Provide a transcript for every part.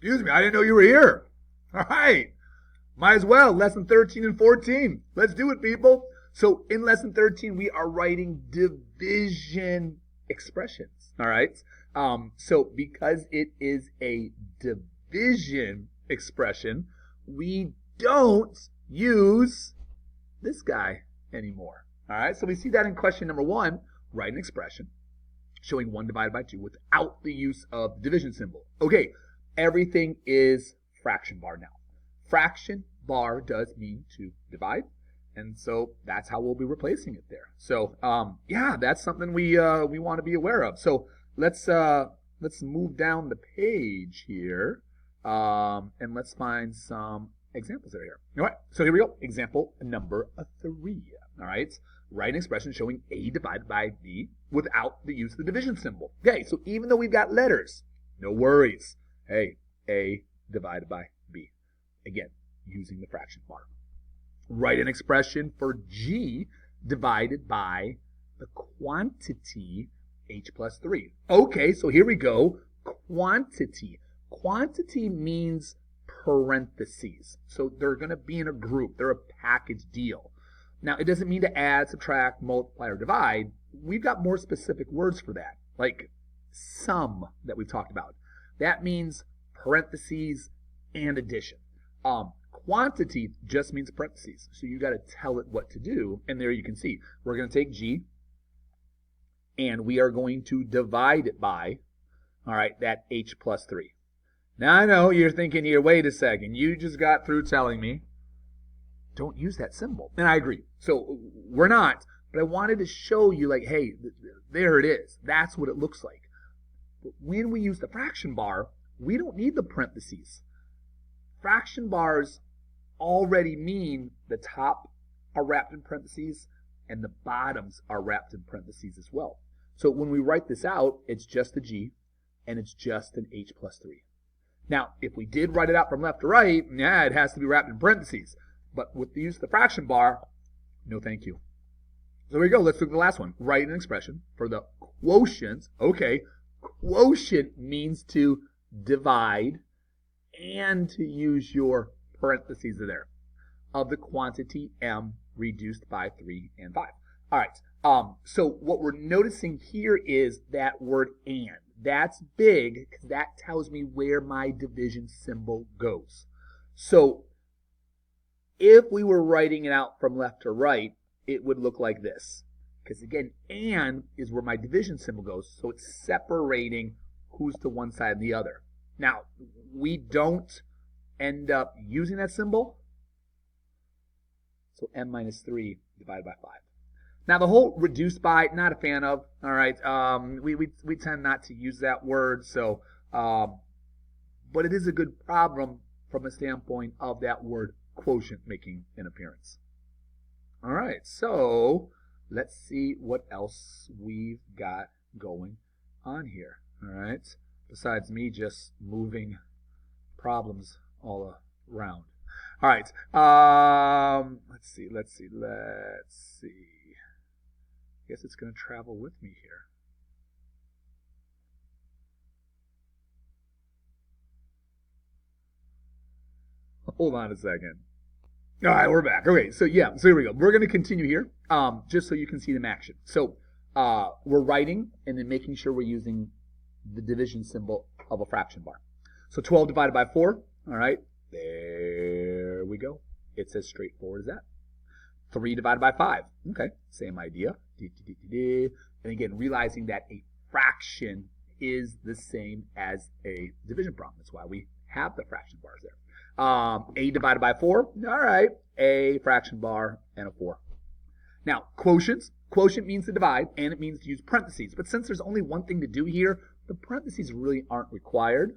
Excuse me, I didn't know you were here. All right. Might as well. Lesson 13 and 14. Let's do it, people. So in lesson 13, we are writing division expressions. All right. So because it is a division expression, we don't use this guy anymore. All right. So we see that in question number 1. Write an expression showing 1 divided by 2 without the use of the division symbol. Okay. Everything is fraction bar now. Fraction bar does mean to divide, and so that's how we'll be replacing it there. So yeah, that's something we want to be aware of. So let's move down the page here, and let's find some examples that are here. All right, so here we go. Example number 3. All right, write an expression showing A divided by B without the use of the division symbol. Okay, so even though we've got letters, no worries. Hey, A divided by B. Again, using the fraction bar. Write an expression for G divided by the quantity H plus 3. Okay, so here we go. Quantity. Quantity means parentheses. So they're going to be in a group. They're a package deal. Now, it doesn't mean to add, subtract, multiply, or divide. We've got more specific words for that, like sum that we've talked about. That means parentheses and addition. Quantity just means parentheses, so you got to tell it what to do, and there you can see. We're going to take G, and we are going to divide it by, all right, that H plus 3. Now, I know you're thinking here, wait a second, you just got through telling me, don't use that symbol. And I agree. So we're not, but I wanted to show you, like, hey, there it is. That's what it looks like. But when we use the fraction bar, we don't need the parentheses. Fraction bars already mean the top are wrapped in parentheses and the bottoms are wrapped in parentheses as well. So when we write this out, it's just a G and it's just an H plus 3. Now, if we did write it out from left to right, yeah, it has to be wrapped in parentheses. But with the use of the fraction bar, no thank you. So here we go. Let's do the last one. Write an expression for the quotient. Okay, quotient means to divide and to use your parentheses there of the quantity M reduced by 3 and 5. All right. So what we're noticing here is that word and. That's big because that tells me where my division symbol goes. So if we were writing it out from left to right, it would look like this. Because again, and is where my division symbol goes. So it's separating who's to one side and the other. Now, we don't end up using that symbol. So m minus 3 divided by 5. Now, the whole reduced by, not a fan of. All right, we tend not to use that word. So, but it is a good problem from a standpoint of that word quotient making an appearance. All right, so let's see what else we've got going on here. All right, besides me just moving problems all around. All right, let's see. I guess it's going to travel with me here. Hold on a second. All right, we're back. Okay, so yeah, so here we go. We're going to continue here, just so you can see them action. So we're writing and then making sure we're using the division symbol of a fraction bar. So 12 divided by 4, all right, there we go. It's as straightforward as that. 3 divided by 5, okay, same idea. And again, realizing that a fraction is the same as a division problem. That's why we have the fraction bars there. A divided by 4, all right, a fraction bar and a 4. Now, quotients. Quotient means to divide, and it means to use parentheses. But since there's only one thing to do here, the parentheses really aren't required.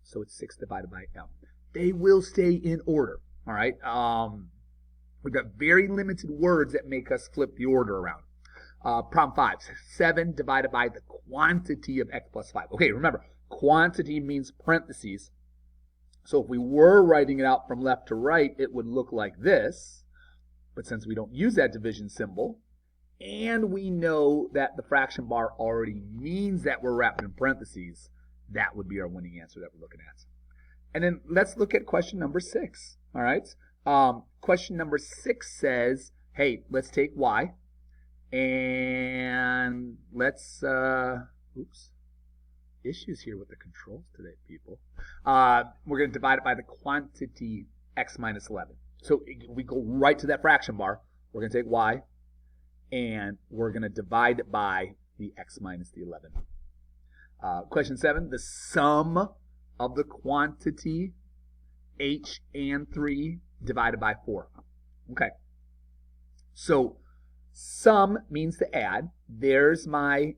So it's 6 divided by m. They will stay in order, all right? We've got very limited words that make us flip the order around. Problem 5, 7 divided by the quantity of x plus 5. Okay, remember, quantity means parentheses. So if we were writing it out from left to right, it would look like this. But since we don't use that division symbol, and we know that the fraction bar already means that we're wrapped in parentheses, that would be our winning answer that we're looking at. And then let's look at question number 6. All right. Question number 6 says, hey, let's take y and let's, issues here with the controls today, people. We're going to divide it by the quantity x minus 11. So we go right to that fraction bar. We're going to take y and we're going to divide it by the x minus the 11. Question 7, the sum of the quantity h and 3 divided by 4. Okay. So sum means to add. There's my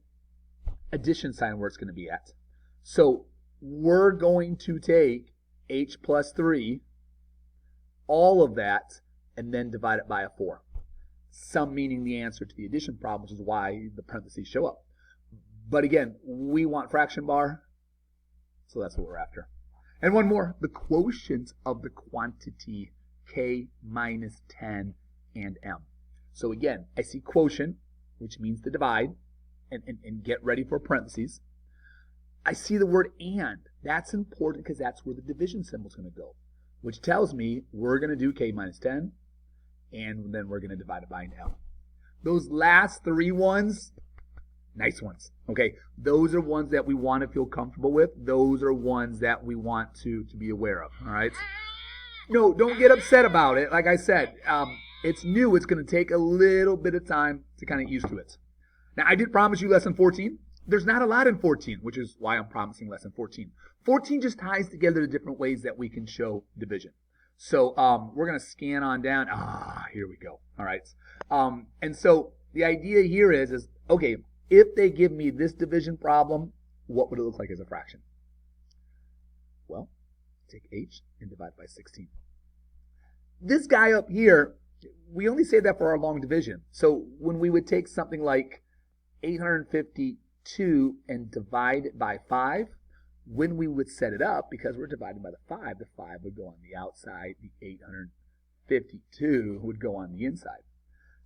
addition sign where it's going to be at. So we're going to take h plus 3, all of that, and then divide it by a 4. Sum meaning the answer to the addition problem, which is why the parentheses show up. But again, we want fraction bar, so that's what we're after. And one more, the quotient of the quantity k minus 10 and m. So again, I see quotient, which means to divide, and get ready for parentheses. I see the word and. That's important because that's where the division symbol is going to go, which tells me we're going to do k minus 10, and then we're going to divide it by an m. Those last 3 ones, nice ones. Okay, those are ones that we want to feel comfortable with. Those are ones that we want to be aware of. All right. No, don't get upset about it. Like I said, it's new. It's going to take a little bit of time to kind of get used to it. Now, I did promise you lesson 14. There's not a lot in 14, which is why I'm promising lesson 14. 14 just ties together the different ways that we can show division. So we're going to scan on down. Here we go. All right. And so the idea here is okay, if they give me this division problem, what would it look like as a fraction? Well, take h and divide by 16. This guy up here, we only say that for our long division. So when we would take something like 852 and divide it by 5, when we would set it up, because we're dividing by the 5 would go on the outside, the 852 would go on the inside.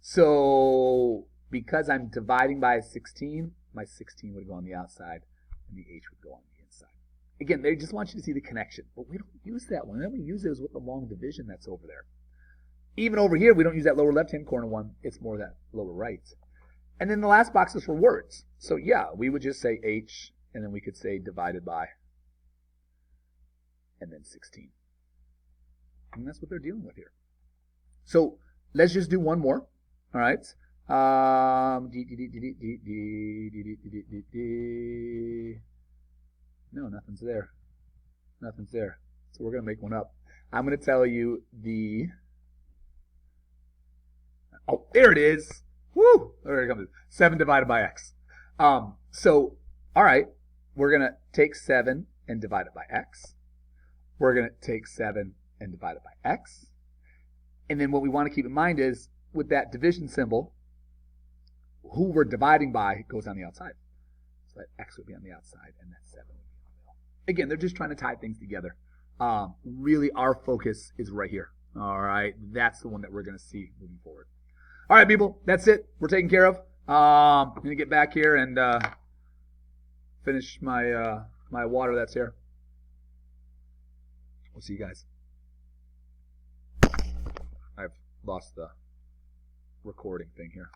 So because I'm dividing by 16, my 16 would go on the outside, and the h would go on the inside. Again, they just want you to see the connection, but we don't use that one. We use it as with the long division that's over there. Even over here, we don't use that lower left-hand corner one. It's more that lower right. And then the last box is for words. So yeah, we would just say h, and then we could say divided by, and then 16. And that's what they're dealing with here. So let's just do one more. All right. No, nothing's there. Nothing's there. So we're going to make one up. I'm going to tell you the... Oh, there it is. Woo! There it comes. 7 divided by x. So, all right. We're going to take 7 and divide it by x. We're going to take 7 and divide it by x. And then what we want to keep in mind is, with that division symbol, who we're dividing by goes on the outside. So that x would be on the outside, and that 7 would be on the middle. Again, they're just trying to tie things together. Really, our focus is right here. All right, that's the one that we're going to see moving forward. All right, people, that's it. We're taken care of. I'm going to get back here and finish my my water that's here. We'll see you guys. I've lost the recording thing here.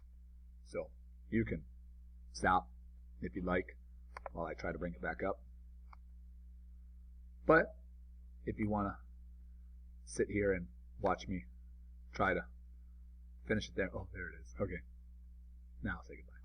So you can stop if you'd like while I try to bring it back up. But if you want to sit here and watch me try to finish it there. Oh, there it is. Okay. Now I'll say goodbye.